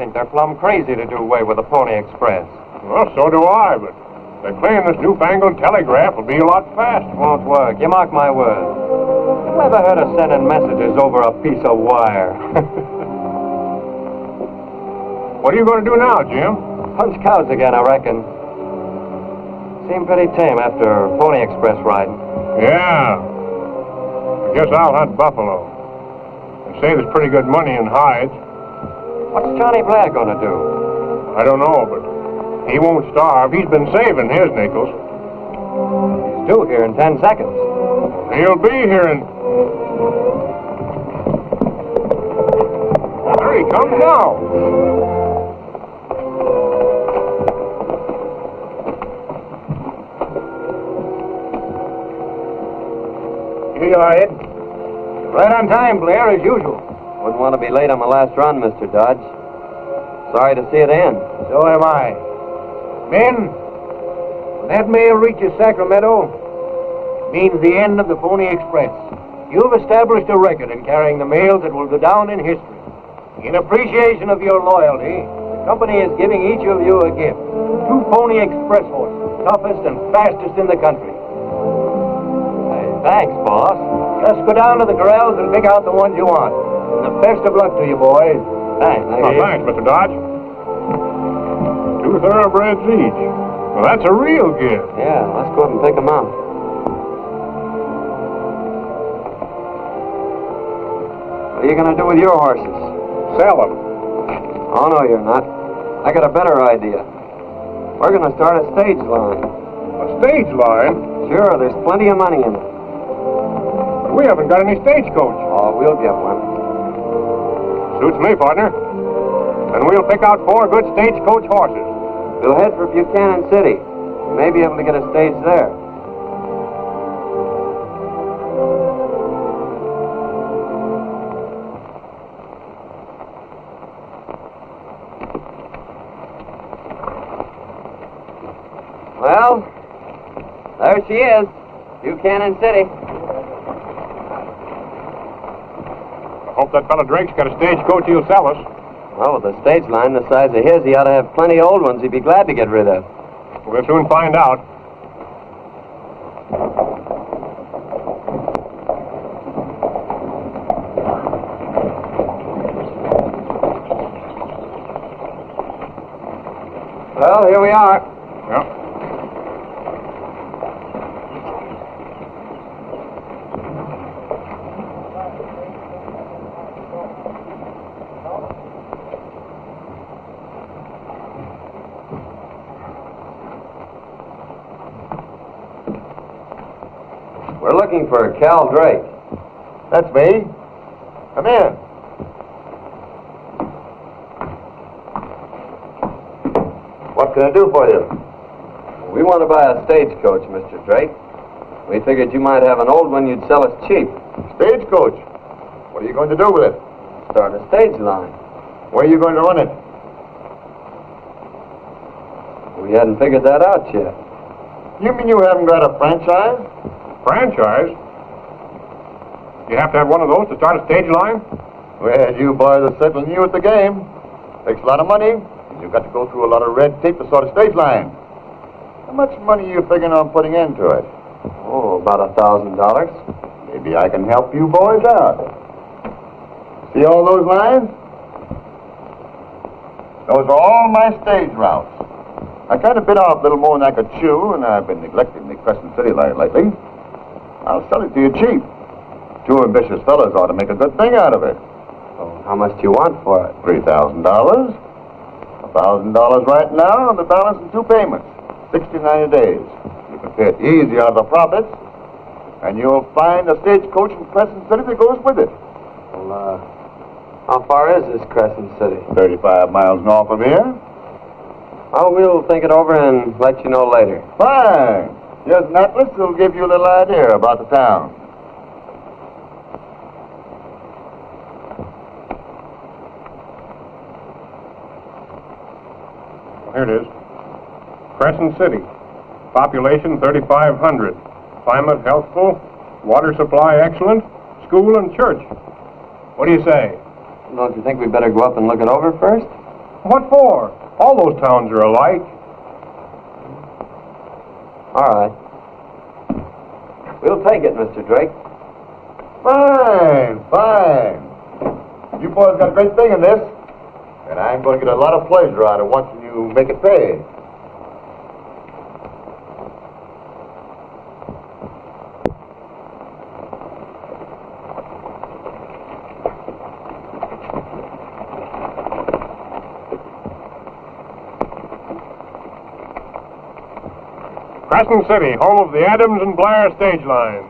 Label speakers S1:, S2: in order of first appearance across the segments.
S1: think they're plumb crazy to do away with the Pony Express.
S2: Well, so do I, but they claim this newfangled telegraph will be a lot faster.
S1: Won't work. You mark my words. I've never heard of sending messages over a piece of wire.
S2: What are you going to do now, Jim?
S1: Punch cows again, I reckon. Seem pretty tame after Pony Express riding.
S2: Yeah. I guess I'll hunt buffalo. They say there's pretty good money in hides.
S1: What's Johnny Blair going to do?
S2: I don't know, but he won't starve. He's been saving his nickels.
S1: He's due here in 10 seconds.
S2: He'll be here in... There he comes now.
S3: Here you are, Ed. Right on time, Blair, as usual.
S1: Wouldn't want to be late on my last run, Mr. Dodge. Sorry to see it end.
S3: So am I. Men, when that mail reaches Sacramento, it means the end of the Pony Express. You've established a record in carrying the mails that will go down in history. In appreciation of your loyalty, the company is giving each of you a gift. 2 Pony Express horses, toughest and fastest in the country.
S1: Hey, thanks, boss.
S3: Just go down to the corrals and pick out the ones you want. And the best of luck to you, boys.
S1: Thanks.
S2: Oh, thanks, Mr. Dodge. 2 thoroughbreds each. Well, that's a real gift.
S1: Yeah, let's go up and pick them out. What are you going to do with your horses?
S2: Sell them.
S1: Oh, no, you're not. I got a better idea. We're going to start a stage line.
S2: A stage line?
S1: Sure, there's plenty of money in it.
S2: But we haven't got any stagecoach.
S1: Oh, we'll get one.
S2: Suits me, partner. And we'll pick out 4 good stagecoach horses.
S1: We'll head for Buchanan City. May be able to get a stage there. Well, there she is, Buchanan City.
S2: I hope that fellow Drake's got a stagecoach he'll sell us.
S1: Well, with a stage line the size of his, he ought to have plenty of old ones he'd be glad to get rid of.
S2: We'll soon find out.
S1: Well, here we are.
S2: Yeah.
S1: We're looking for Cal Drake.
S3: That's me. Come in. What can I do for you?
S1: We want to buy a stagecoach, Mr. Drake. We figured you might have an old one you'd sell us cheap.
S3: Stagecoach. What are you going to do with it?
S1: Start a stage line.
S3: Where are you going to run it?
S1: We hadn't figured that out yet.
S3: You mean you haven't got a franchise?
S2: Franchise? You have to have one of those to start a stage line?
S3: Well, you boys are certainly new at the game. Takes a lot of money. You've got to go through a lot of red tape to start a stage line. How much money are you figuring on putting into it?
S1: Oh, about $1,000.
S3: Maybe I can help you boys out. See all those lines? Those are all my stage routes. I kind of bit off a little more than I could chew, and I've been neglecting the Crescent City line lately. I'll sell it to you cheap. 2 ambitious fellas ought to make a good thing out of it.
S1: So how much do you want for it?
S3: $3,000. $1,000 right now, and the balance in 2 payments. 60, 90 days. You can pay it easy out of the profits, and you'll find a stagecoach from Crescent City that goes with it.
S1: Well, how far is this Crescent City?
S3: 35 miles north of here.
S1: Oh, we'll think it over and let you know later.
S3: Fine. Here's an atlas that'll give you a little idea about the town.
S2: Here it is. Crescent City. Population 3,500. Climate healthful. Water supply excellent. School and church. What do you say?
S1: Don't you think we'd better go up and look it over first?
S2: What for? All those towns are alike.
S1: All right. We'll take it, Mr. Drake.
S3: Fine, fine. You boys got a great thing in this, and I'm going to get a lot of pleasure out of watching you make it pay.
S2: Crescent City, home of the Adams and Blair stage lines.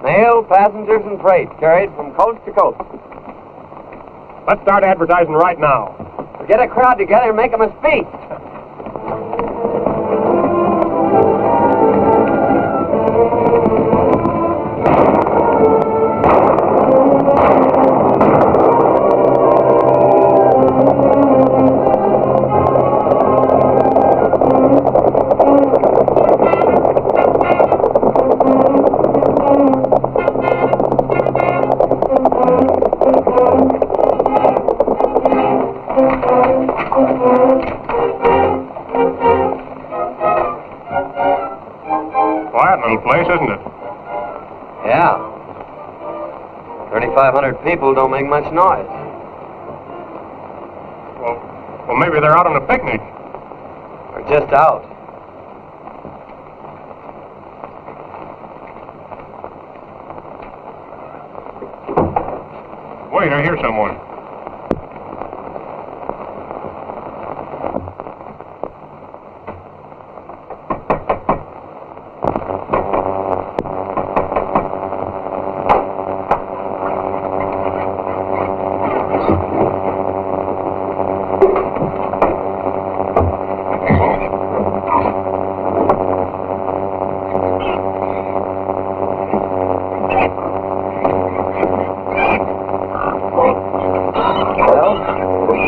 S1: Mail, passengers, and freight carried from coast to coast.
S2: Let's start advertising right now.
S1: Get a crowd together and make them a speech.
S2: Quiet little place, isn't it?
S1: Yeah. 3,500 people don't make much noise.
S2: Well, maybe they're out on a picnic.
S1: Or just out.
S2: Wait, I hear someone.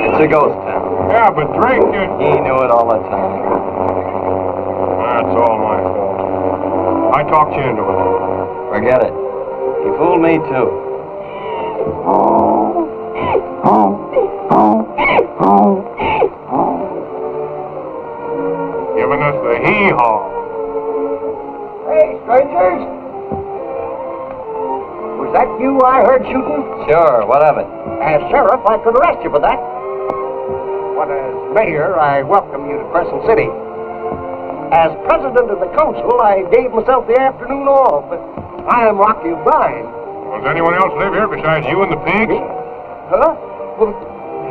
S1: It's a ghost town.
S2: Yeah, but Drake,
S1: He knew it all the time.
S2: That's all my fault. I talked you into it.
S1: Forget it. He fooled me, too.
S2: Giving us the hee-haw.
S3: Hey, strangers! Was that you I heard shooting?
S1: Sure, what of it?
S3: As sheriff, I could arrest you for that. But as mayor, I welcome you to Crescent City. As president of the council, I gave myself the afternoon off, but I am Rocky O'Brien.
S2: Does anyone else live here besides you and the pig?
S3: Huh? Well,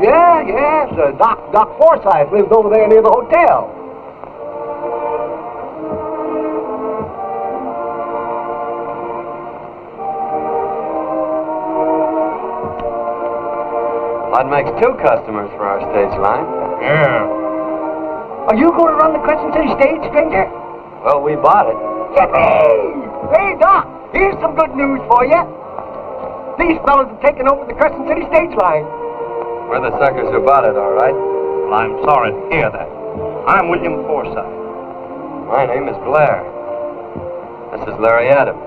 S3: yes. Doc Forsyth lives over there near the hotel.
S1: That makes 2 customers for our stage line.
S2: Yeah.
S3: Are you going to run the Crescent City stage, stranger?
S1: Well, we bought it.
S3: Yippee! Hey, Doc, here's some good news for you. These fellas have taken over the Crescent City stage line.
S1: We're the suckers who bought it, all right.
S4: Well, I'm sorry to hear that. I'm William Forsythe.
S1: My name is Blair. This is Larry Adams.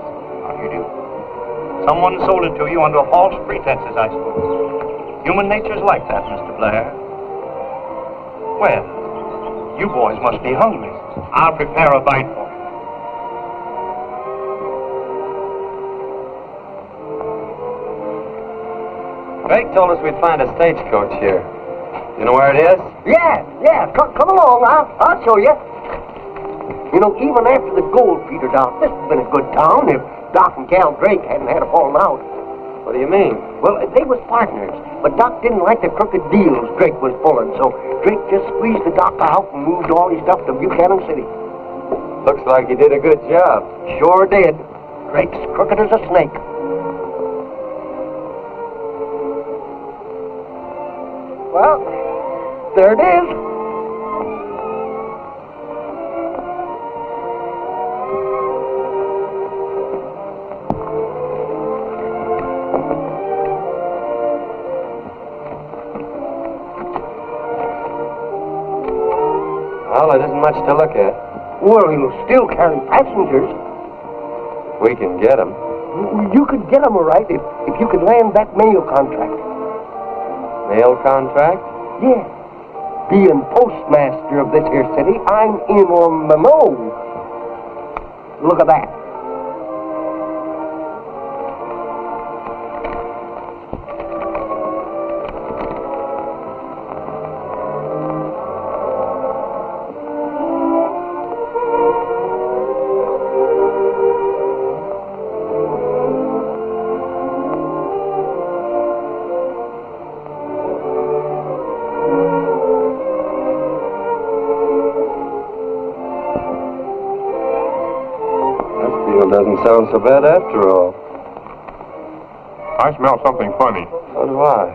S4: How do you do? Someone sold it to you under false pretenses, I suppose. Human nature's like that, Mr. Blair. Well, you boys must be hungry. I'll prepare a bite for you.
S1: Drake told us we'd find a stagecoach here. You know where it is?
S3: Yeah. Come along. I'll show you. You know, even after the gold petered out, this has been a good town if Doc and Cal Drake hadn't had a falling out.
S1: What do you mean?
S3: Well, they was partners, but Doc didn't like the crooked deals Drake was pulling, so Drake just squeezed the Doc out and moved all his stuff to Buchanan City.
S1: Looks like you did a good job.
S3: Sure did. Drake's crooked as a snake. Well, there it is.
S1: Well, it isn't much to look at.
S3: Well, you'll still carry passengers.
S1: We can get them.
S3: You could get them all right if you could land that mail contract.
S1: Mail contract?
S3: Yeah. Being postmaster of this here city, I'm in on the know. Look at that.
S1: Doesn't sound so bad after all.
S2: I smell something funny.
S1: So do I.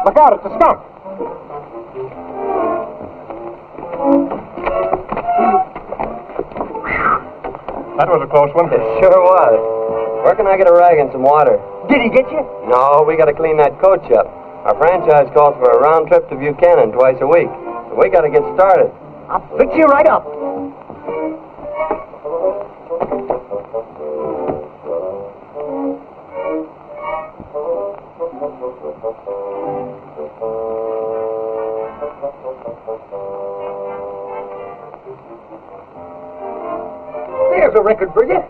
S2: Look out, it's a skunk. That was a close one.
S1: It sure was. Where can I get a rag and some water?
S3: Did he get you?
S1: No, we got to clean that coach up. Our franchise calls for a round trip to Buchanan twice a week. So we got to get started.
S3: I'll fix you right up. There's a record for you.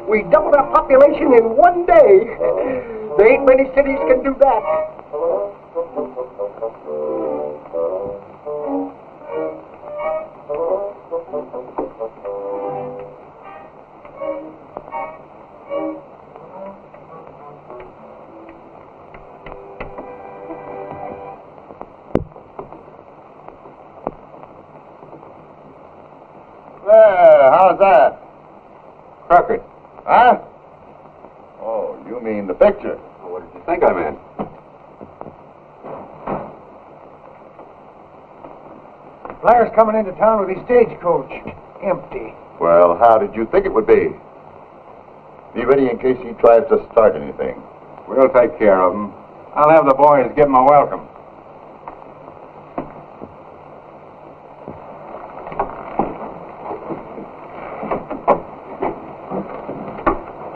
S3: We doubled our population in one day. There ain't many cities can do that.
S5: How's that?
S2: Crooked.
S5: Huh? Oh, you mean the picture.
S1: What did you think I meant?
S3: Blair's coming into town with his stagecoach. Empty.
S5: Well, how did you think it would be? Be ready in case he tries to start anything.
S2: We'll take care of him. I'll have the boys give him a welcome.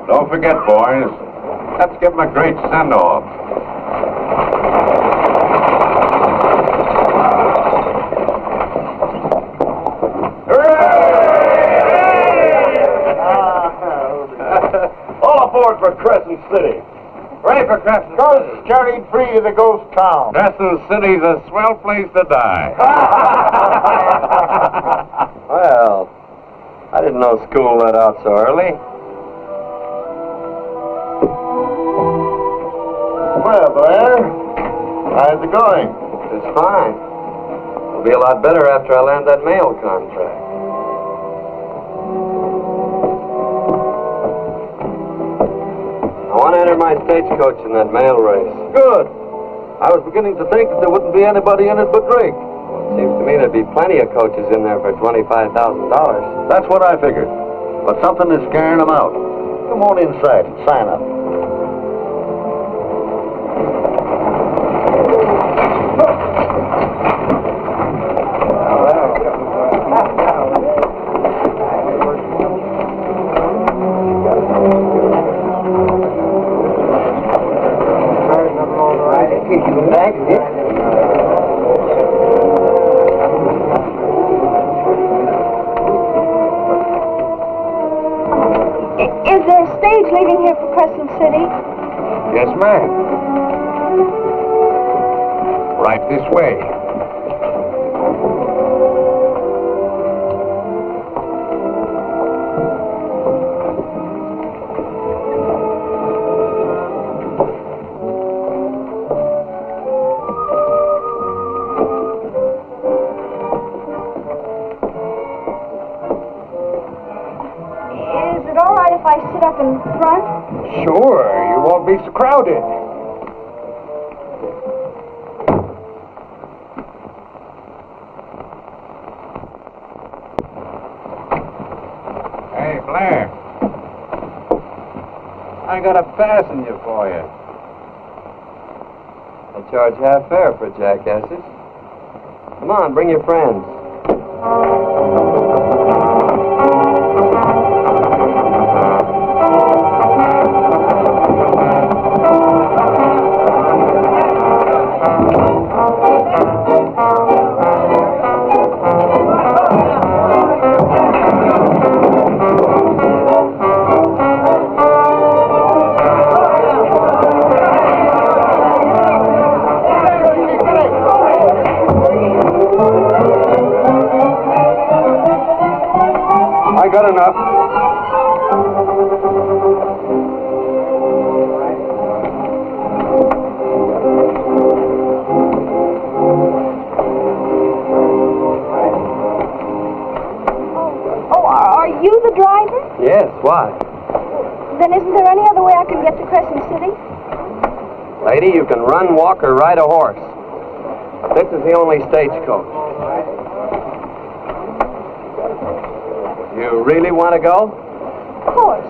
S2: Don't forget, boys, let's give him a great send-off.
S5: All aboard for Crescent City.
S2: Ready for Crescent.
S5: Ghosts journeyed free to the ghost town.
S2: Crescent City's a swell place to die.
S1: Well, I didn't know school let out so early.
S5: Well, Blair, how's it going?
S1: It's fine. It'll be a lot better after I land that mail contract. I want to enter my stagecoach in that mail race.
S5: Good. I was beginning to think that there wouldn't be anybody in it but Drake.
S1: Well, it seems to me there'd be plenty of coaches in there for $25,000.
S5: That's what I figured. But something is scaring them out. Come on inside and sign up.
S6: Is there a stage leaving here for Crescent City?
S2: Yes, ma'am. Right this way.
S6: Is it all right if I sit up in front?
S3: Sure, you won't be so crowded.
S2: Hey, Blair. I got a passenger for you.
S1: They charge half fare for jackasses. Come on, bring your friends. lady, you can run, walk, or ride a horse. But this is the only stagecoach. You really want to go?
S6: Of course.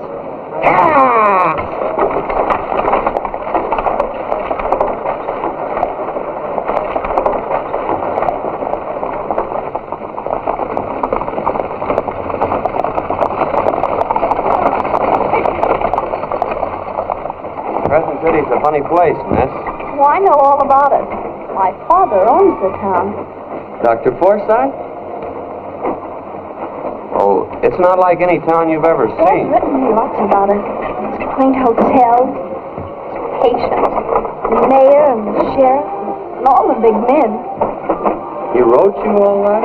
S1: Crescent City's a funny place, miss.
S6: Oh, I know all about it. My father owns the town.
S1: Dr. Forsythe? Oh, it's not like any town you've ever
S6: Dad's
S1: seen.
S6: written me lots about it. Its quaint hotels, its patients, the mayor and the sheriff, and all the big men.
S1: He wrote you all that?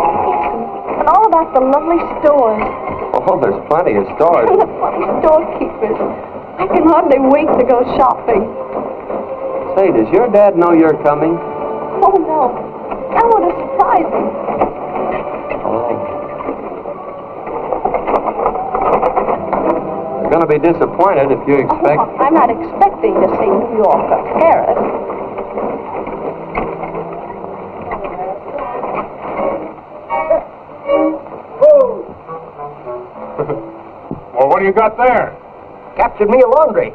S6: And all about the lovely stores.
S1: Oh, there's plenty of stores.
S6: And the funny storekeepers. I can hardly wait to go shopping.
S1: Say, does your dad know you're coming?
S6: Oh, no. I want to surprise him.
S1: Oh. You're going to be disappointed if you expect...
S6: Oh, I'm not expecting to see New York or Paris.
S2: Well, what do you got there?
S3: Captured me a laundry.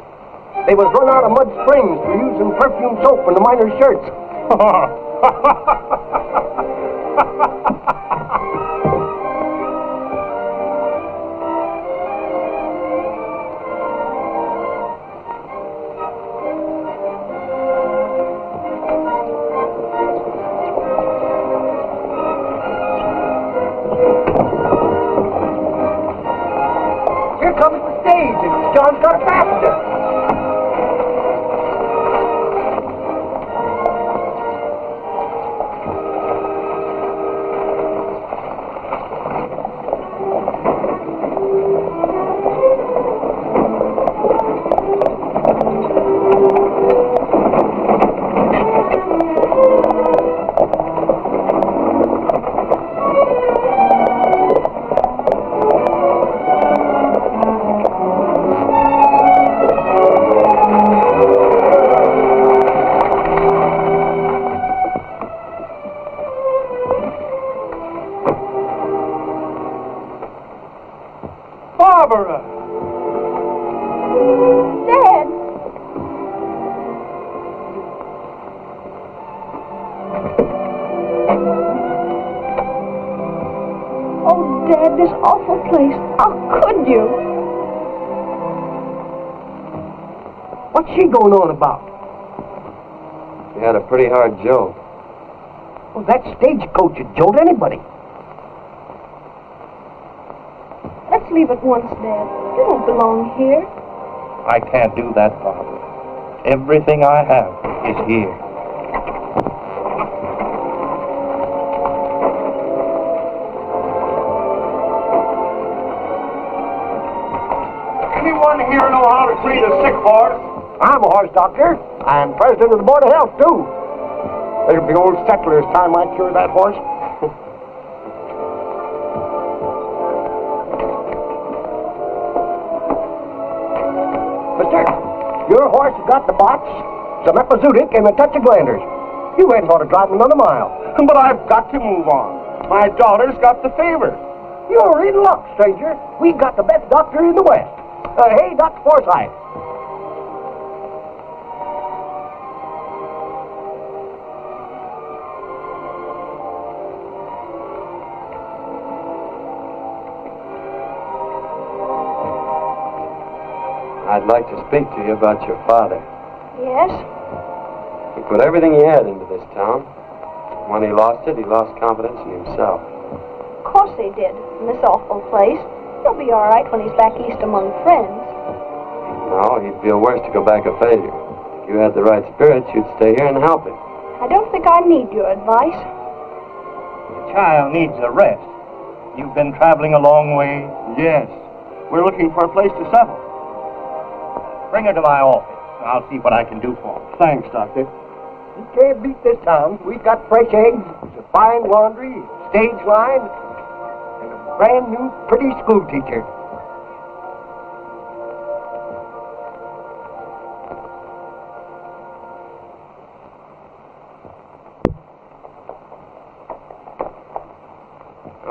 S3: They was run out of Mud Springs for using perfume soap in the miners' shirts. Here comes the stage, and John's got a passenger.
S2: Barbara!
S6: Dad! Oh, Dad, this awful place. How could you?
S3: What's she going on about?
S1: You had a pretty hard joke.
S3: Well, that stagecoach would jolt anybody.
S6: Let's leave at once, Dad. You don't belong here.
S4: I can't do that, Father. Everything I have is here.
S2: Anyone here know how to treat a sick horse?
S3: I'm a horse doctor. I'm president of the Board of Health, too. It'll be old Settler's time I cure that horse. Mister, your horse has got the bots, some epizootic, and a touch of glanders. You ain't ought to drive him another mile.
S2: But I've got to move on. My daughter's got the fever.
S3: You're in luck, stranger. We got the best doctor in the West. Hey, Dr. Forsythe.
S1: I'd like to speak to you about your father.
S6: Yes?
S1: He put everything he had into this town. When he lost it, he lost confidence in himself.
S6: Of course they did, in this awful place. He'll be all right when he's back east among friends.
S1: No, he'd feel worse to go back a failure. If you had the right spirits, you'd stay here and help him.
S6: I don't think I need your advice.
S4: The child needs a rest. You've been traveling a long way.
S2: Yes. We're looking for a place to settle.
S4: Bring her to my office. I'll see what I can do for her.
S2: Thanks, Doctor.
S3: You can't beat this town. We've got fresh eggs, a fine laundry, stage line, and a brand new pretty school teacher.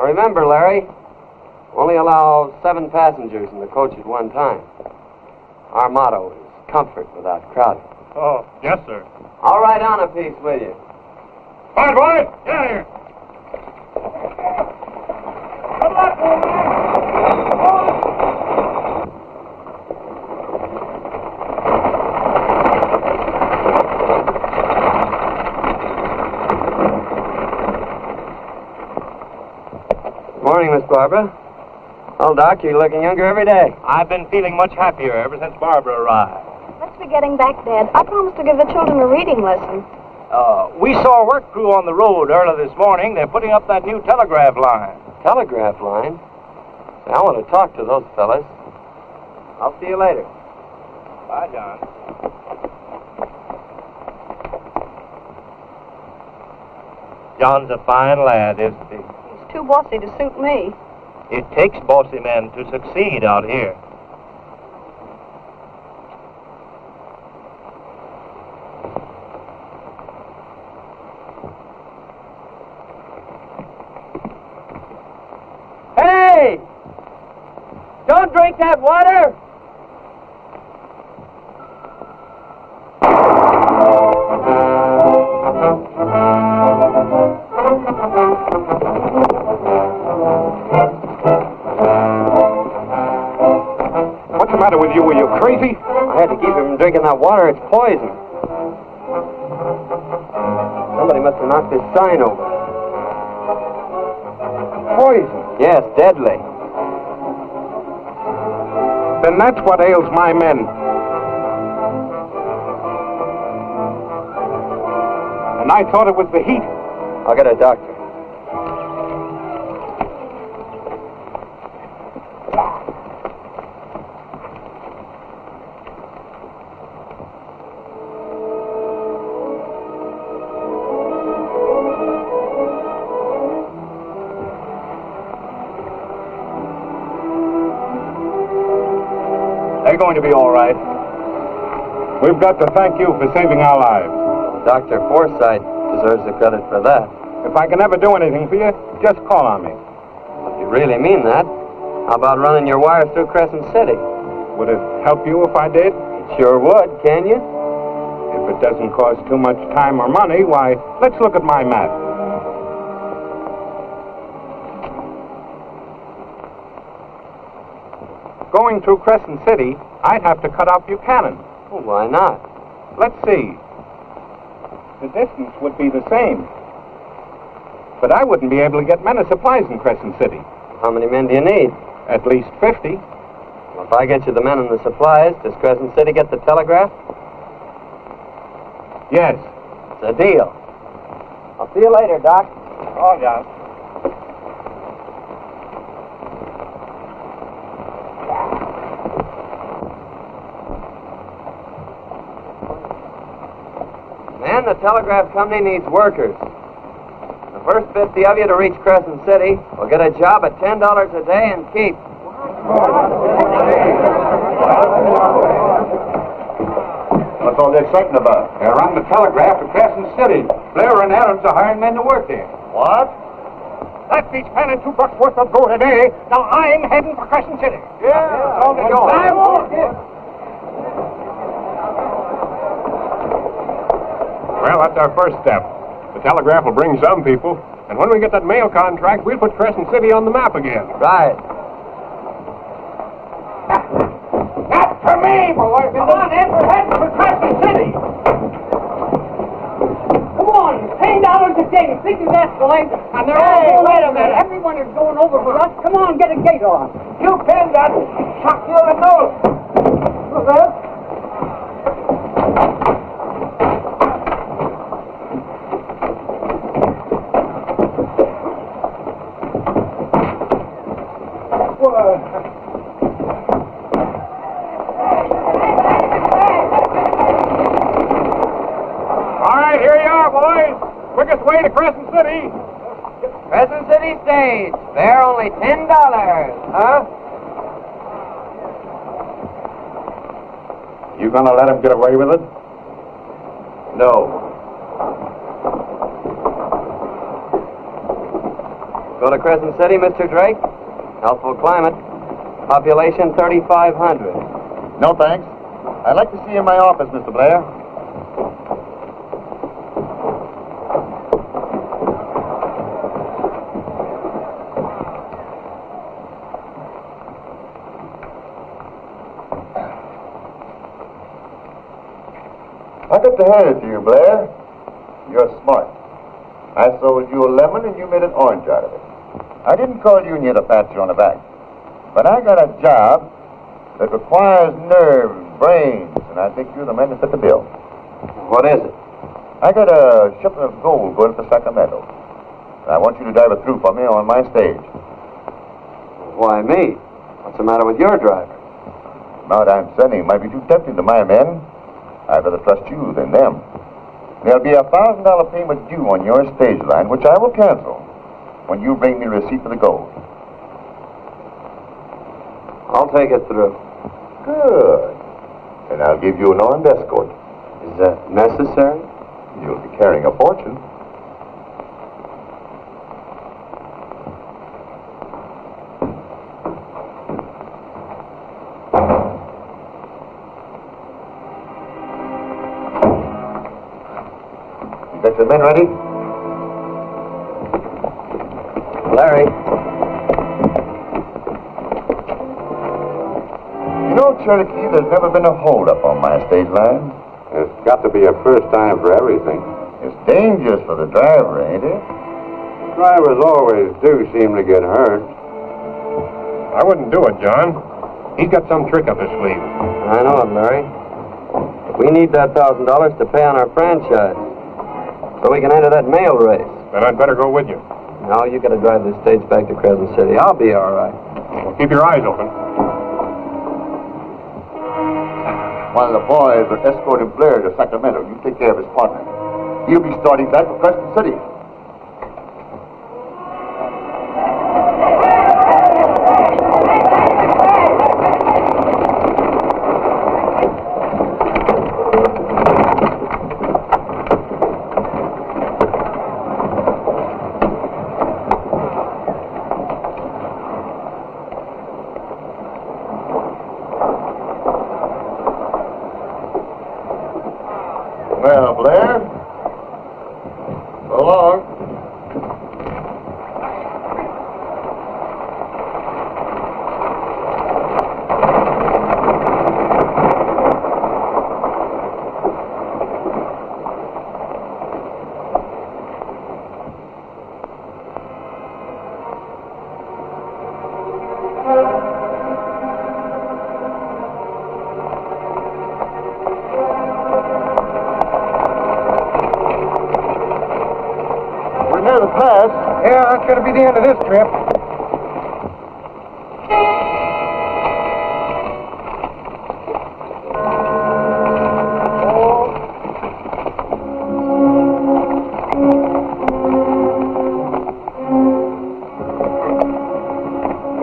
S1: Now remember, Larry, only allow 7 passengers in the coach at one time. Our motto is comfort without crowding.
S2: Oh, yes, sir.
S1: I'll ride on a piece with you.
S2: All right, boys, get out of here.
S3: Good luck, old man.
S1: Morning, Miss Barbara. Oh, Doc, you're looking younger every day.
S4: I've been feeling much happier ever since Barbara arrived.
S6: Let's be getting back, Dad. I promised to give the children a reading lesson.
S4: We saw a work crew on the road early this morning. They're putting up that new telegraph line.
S1: Telegraph line? Say, I want to talk to those fellas. I'll see you later.
S4: Bye, John. John's a fine lad, isn't he?
S6: He's too bossy to suit me.
S4: It takes bossy men to succeed out here.
S1: Hey! Don't drink that water!
S2: What's the matter with you? Were you crazy?
S1: I had to keep him from drinking that water. It's poison. Somebody must have knocked this sign over.
S2: Poison.
S1: Yes, deadly.
S2: Then that's what ails my men. And I thought it was the heat.
S1: I'll get a doctor.
S4: They're going to be all right.
S2: We've got to thank you for saving our lives.
S1: Dr. Forsythe deserves the credit for that.
S2: If I can ever do anything for you, just call on me.
S1: If you really mean that, how about running your wire through Crescent City?
S2: Would it help you if I did?
S1: It sure would, can you?
S2: If it doesn't cost too much time or money, why, let's look at my map. Going through Crescent City, I'd have to cut out Buchanan.
S1: Well, why not?
S2: Let's see. The distance would be the same. But I wouldn't be able to get men of supplies in Crescent City.
S1: How many men do you need?
S2: At least 50.
S1: Well, if I get you the men and the supplies, does Crescent City get the telegraph?
S2: Yes.
S1: It's a deal. I'll see you later, Doc.
S4: Oh, John.
S1: Man, the telegraph company needs workers. The first 50 of you to reach Crescent City will get a job at $10 a day and keep.
S5: What's all this excitement about?
S3: They're running the telegraph to Crescent City. Blair and Adams are hiring men to work there.
S5: What?
S3: That beats panning $2 worth of gold a day. Now I'm heading for Crescent City. Yeah. All the
S2: Well, that's our first step. The telegraph will bring some people. And when we get that mail contract, we'll put Crescent City on the map again.
S1: Right.
S3: That's for me, boys. Come on, Ed. We're heading for Crescent City. Come on. $10 a day. Think of that, boys. And they're all wait a minute. Everyone is going over for us. Come on, get a gate on. You pin that. Shock you the nose. Look up.
S2: Way to Crescent City.
S1: Crescent City stage. Fare only $10. Huh?
S5: You gonna let him get away with it? No.
S1: Go to Crescent City, Mr. Drake. Healthful climate. Population 3,500.
S5: No, thanks. I'd like to see you in my office, Mr. Blair. I got to hand it to you, Blair. You're smart. I sold you a lemon and you made an orange out of it. I didn't call you in here to pat you on the back. But I got a job that requires nerves, brains, and I think you're the man to fit the bill.
S1: What is it?
S5: I got a shipment of gold going to Sacramento. And I want you to drive it through for me on my stage.
S1: Why me? What's the matter with your driver?
S5: Amount I'm sending might be too tempting to my men. I'd rather trust you than them. There'll be $1,000 payment due on your stage line, which I will cancel when you bring me a receipt for the gold.
S1: I'll take it through.
S5: Good. And I'll give you an armed escort.
S1: Is that necessary?
S5: You'll be carrying a fortune. You got your men ready?
S1: Larry.
S5: You know, Cherokee, there's never been a holdup on my stage line.
S2: It's got to be a first time for everything.
S5: It's dangerous for the driver, ain't it?
S2: Drivers always do seem to get hurt. I wouldn't do it, John. He's got some trick up his sleeve.
S1: I know it, Larry. But we need that $1,000 to pay on our franchise, so we can enter that mail race.
S2: Then I'd better go with you.
S1: Now you gotta drive this stage back to Crescent City. I'll be all right.
S2: Well, keep your eyes open.
S5: One of the boys are escorting Blair to Sacramento. You take care of his partner. He'll be starting back for Crescent City. Well, Blair, so long. Near the pass.
S3: Yeah, that's going to be the end of this trip.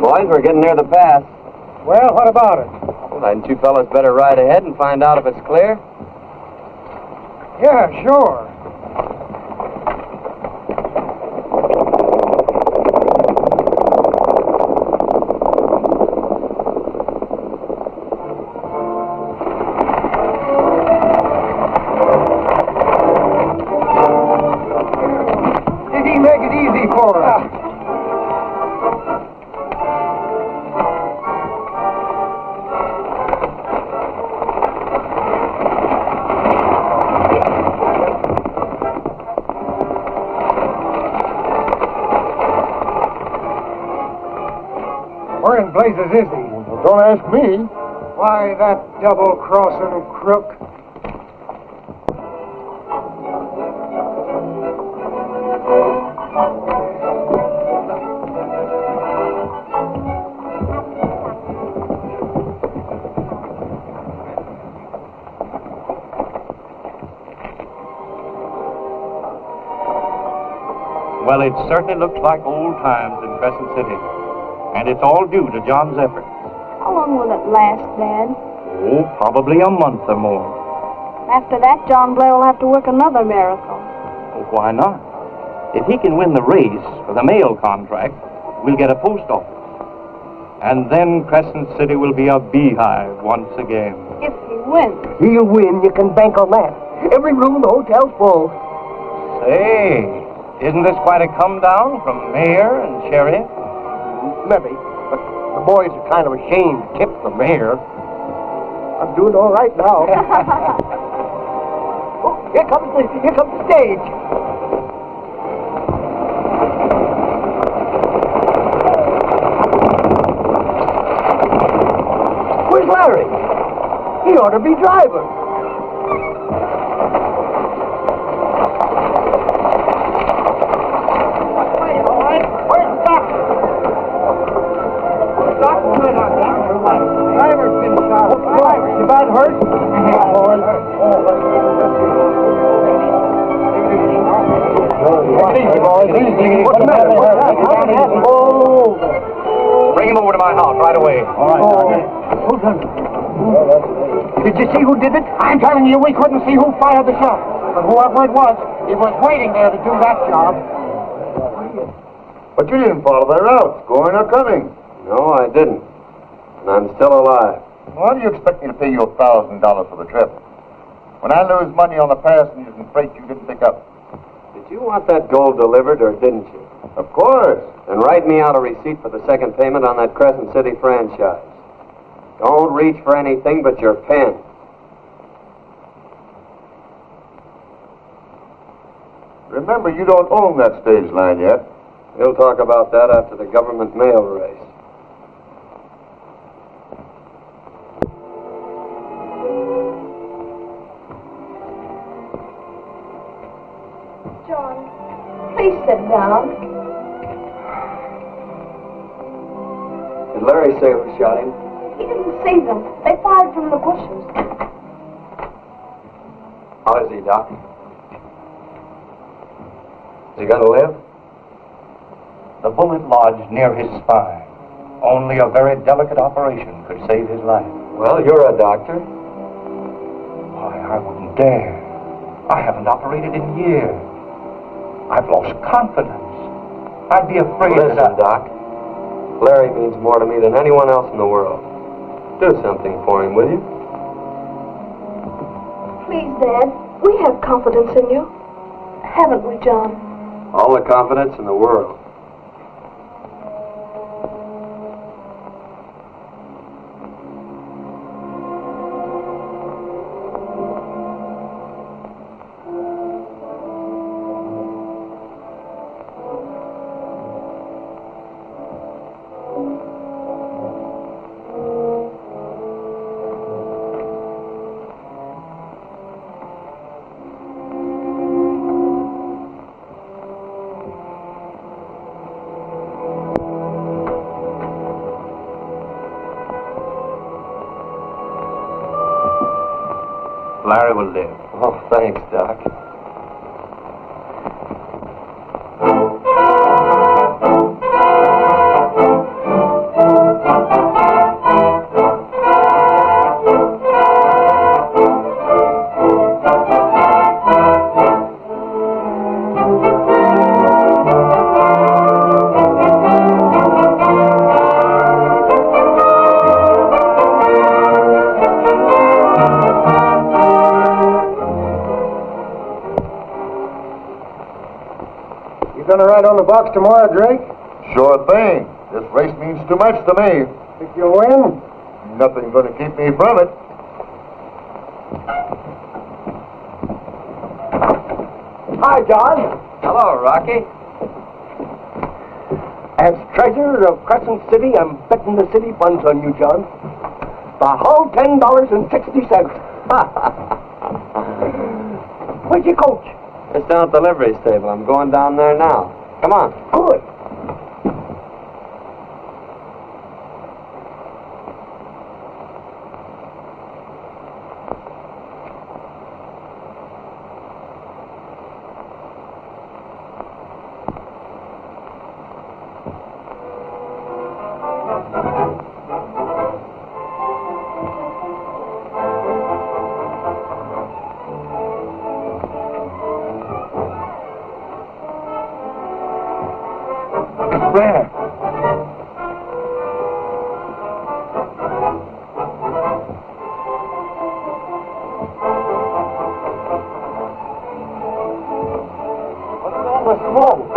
S1: Boys, we're getting near the pass.
S3: Well, what about it?
S1: Well, hadn't you fellas better ride ahead and find out if it's clear?
S3: Yeah, sure. Make it easy for us. Where in blazes is he?
S5: Well, don't ask me.
S3: Why, that double-crossing crook.
S4: Well, it certainly looks like old times in Crescent City. And it's all due to John's efforts.
S6: How long will it last, Dad?
S4: Oh, probably a month or more.
S6: After that, John Blair will have to work another miracle.
S4: Oh, why not? If he can win the race for the mail contract, we'll get a post office. And then Crescent City will be a beehive once again.
S6: If he wins.
S3: He'll win. You can bank on that. Every room in the hotel's full.
S4: Say, isn't this quite a come down from mayor and sheriff?
S3: Maybe, but the boys are kind of ashamed to tip the mayor. I'm doing all right now. Oh, here comes the stage. Where's Larry? He ought to be driving. Where's the doctor? The doctor's not out there. The driver's been shot. What's the driver? Is he bad hurt? Easy, boys. Easy. What's the matter?
S4: Bring him over to my house right away.
S3: All right, Doctor. Did you see who did it? I'm telling you, we couldn't see who fired the shot. But whoever it was waiting there to do that job.
S5: But you didn't follow their routes, going or coming.
S1: No, I didn't. And I'm still alive.
S5: Why do you expect me to pay you $1,000 for the trip? When I lose money on the passengers and freight you didn't pick up.
S1: Did you want that gold delivered or didn't you?
S5: Of course.
S1: Then write me out a receipt for the second payment on that Crescent City franchise. Don't reach for anything but your pen.
S5: Remember, you don't own that stage line yet.
S1: We'll talk about that after the government mail race.
S6: John, please sit down.
S1: Did Larry say who shot him?
S6: He didn't see them. They fired from the bushes.
S1: How is he, Doc? Is he gonna live?
S4: The bullet lodged near his spine. Only a very delicate operation could save his life.
S1: Well, you're a doctor.
S4: Why, I wouldn't dare. I haven't operated in years. I've lost confidence. I'd be afraid
S1: Listen,
S4: that
S1: Doc. Larry means more to me than anyone else in the world. Do something for him, will you?
S6: Please, Dad. We have confidence in you. Haven't we, John?
S1: All the confidence in the world.
S4: Larry will live.
S1: Oh, thanks, Doc.
S3: Gonna ride on the box tomorrow, Drake?
S5: Sure thing. This race means too much to me.
S3: Think you'll win?
S5: Nothing's going to keep me from it.
S3: Hi, John.
S1: Hello, Rocky.
S3: As treasurer of Crescent City, I'm betting the city funds on you, John. The whole $10.60. Where's your coach?
S1: It's down at the livery stable. I'm going down there now. Come on.
S3: Good. Blair. What's all the smoke?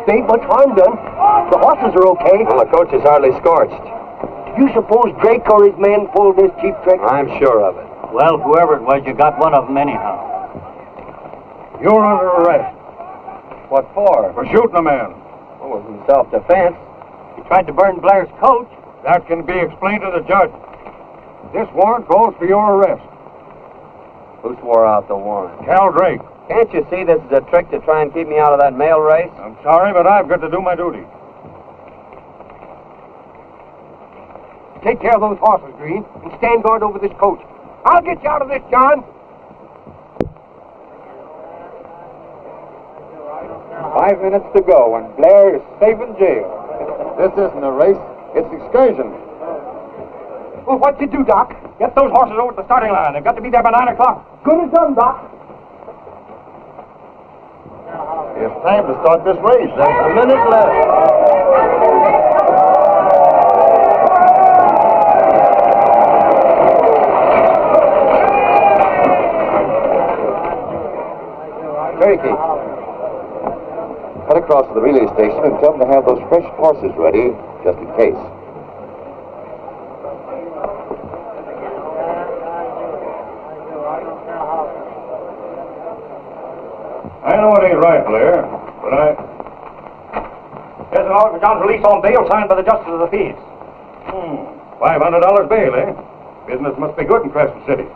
S3: Ain't much harm done. The horses are okay.
S1: Well, the coach is hardly scorched.
S3: You suppose Drake or his men pulled this cheap trick?
S1: I'm sure of it.
S7: Well, whoever it was, you got one of them anyhow.
S2: You're under arrest
S1: What for?
S2: for shooting a man.
S1: Well, it was in self-defense.
S7: He tried to burn Blair's coach.
S2: That can be explained to the judge. This warrant calls for your arrest.
S1: Who swore out the warrant?
S2: Cal Drake.
S1: Can't you see this is a trick to try and keep me out of that mail race?
S2: I'm sorry, but I've got to do my duty.
S3: Take care of those horses, Green, and stand guard over this coach. I'll get you out of this, John.
S2: 5 minutes to go, and Blair is safe in jail.
S5: This isn't a race. It's excursion.
S3: Well, what'd you do, Doc?
S2: Get those horses over to the starting line. They've got to be there by 9 o'clock.
S3: Good as done, Doc.
S5: It's time to start this race. There's a minute left.
S8: Cherokee, cut across to the relay station and tell them to have those fresh horses ready, just in case.
S2: I know it ain't right, Blair, but
S4: Here's an order for John's release on bail signed by the Justice of the Peace.
S2: $500 bail, eh? Business must be good in Crescent City.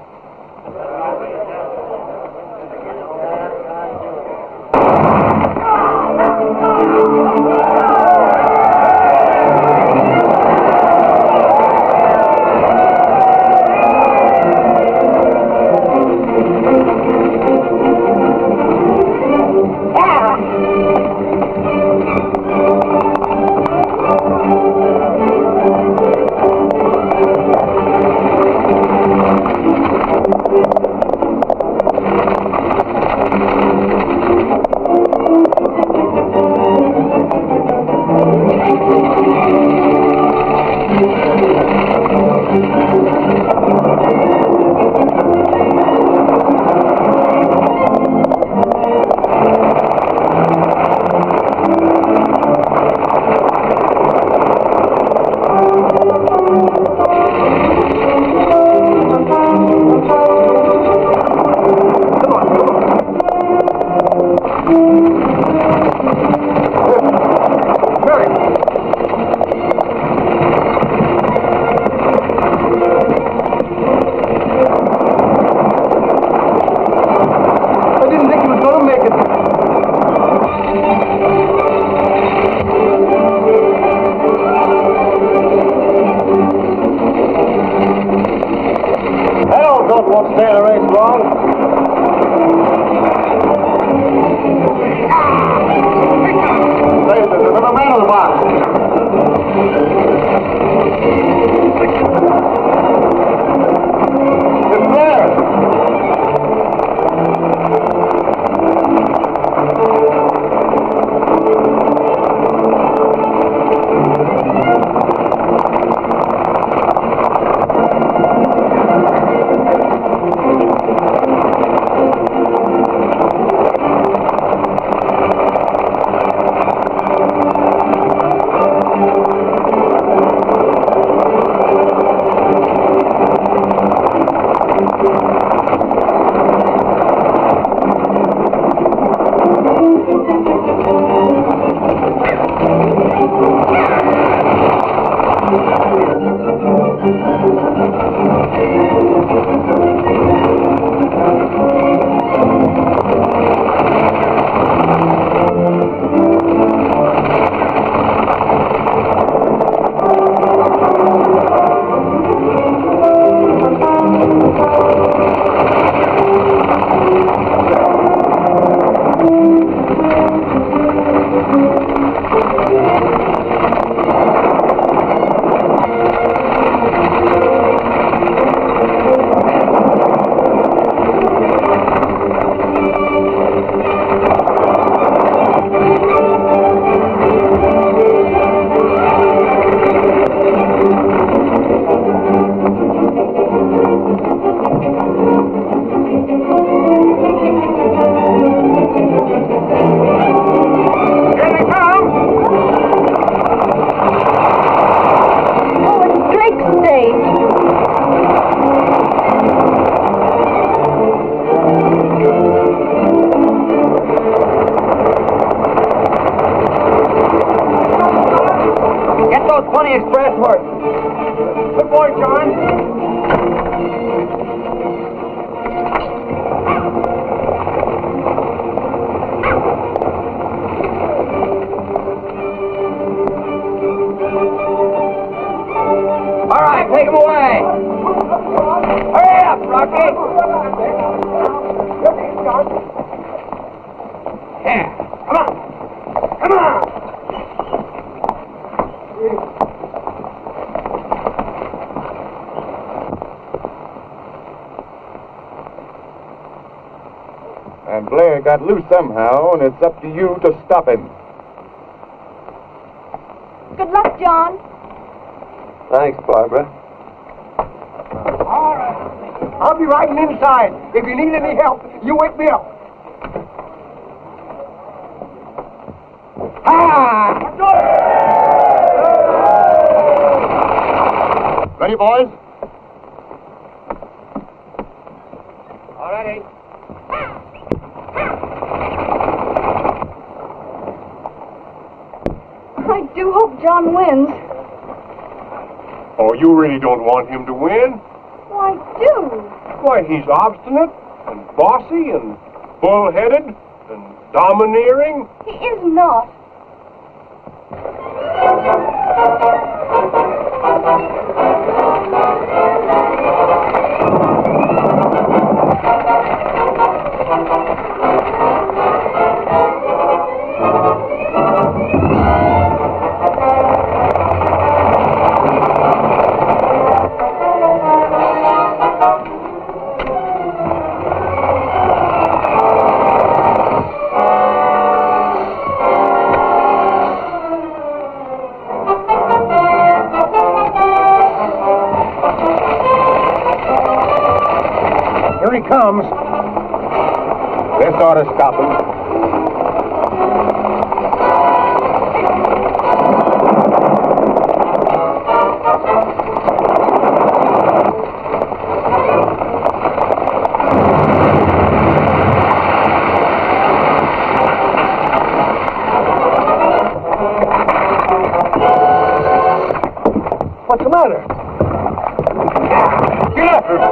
S1: those Pony Express horses.
S3: Good boy, John.
S1: All right, take him away. Hurry up, Rocky. Yeah, come on. Come on.
S2: And Blair got loose somehow, and it's up to you to stop him.
S6: Good luck, John.
S1: Thanks, Barbara.
S3: All right. I'll be riding inside. If you need any help, you wake me up.
S5: Ready, boys?
S3: All righty.
S6: I do hope John wins.
S2: Oh, you really don't want him to win?
S6: Well, I do.
S2: Why, he's obstinate and bossy and bull-headed and domineering.
S6: He is not.
S3: Here he comes.
S2: This ought to stop him.
S3: What's the matter? Get after him.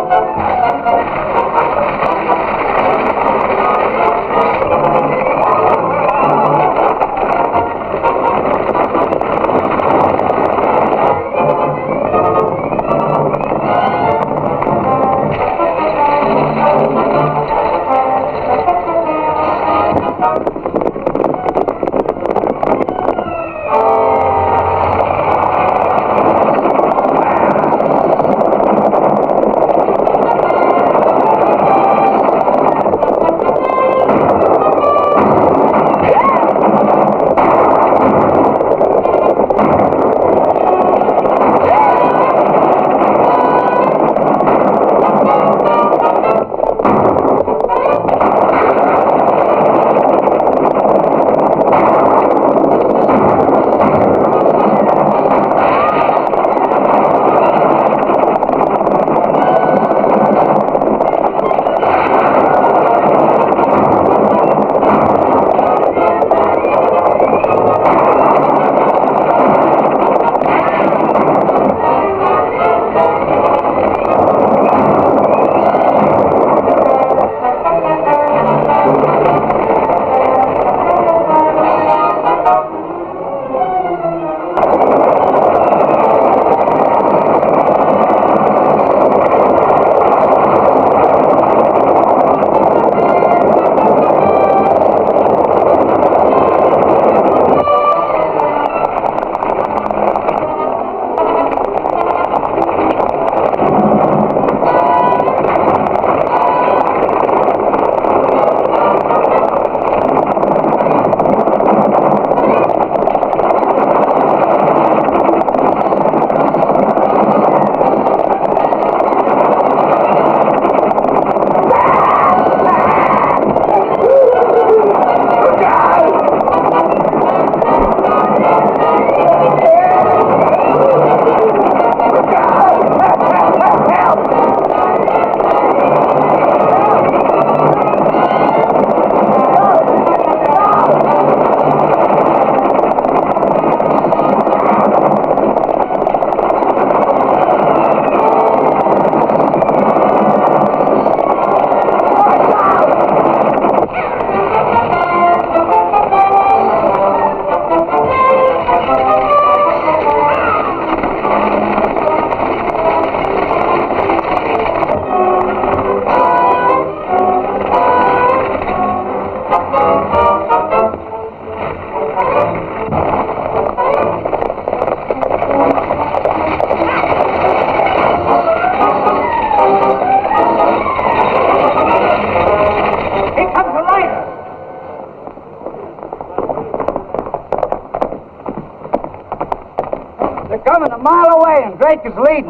S3: coming a mile away, and Drake is leading.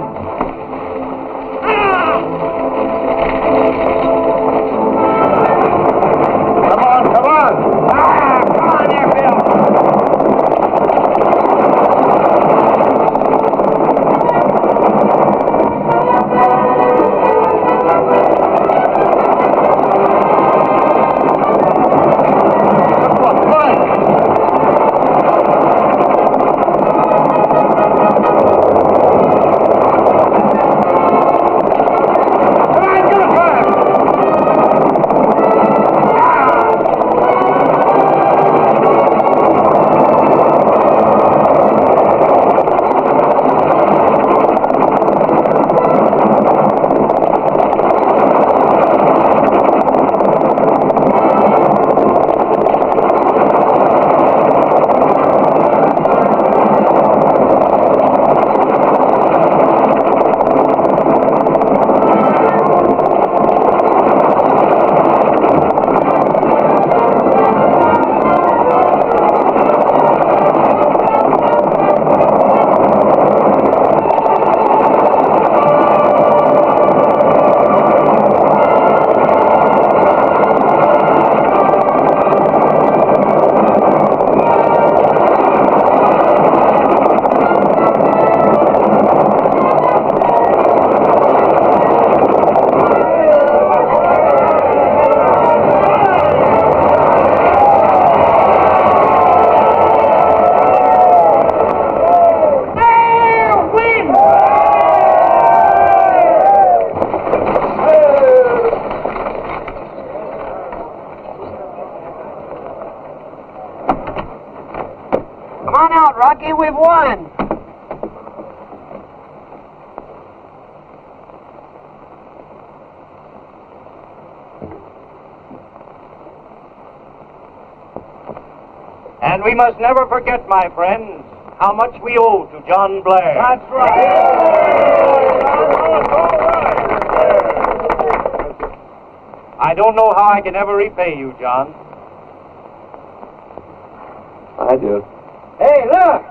S5: Come on, come on!
S3: Come on there, Bill. Rocky, we've won.
S4: And we must never forget, my friends, how much we owe to John Blair.
S2: That's right.
S4: I don't know how I can ever repay you, John.
S1: I do.
S3: Hey, look!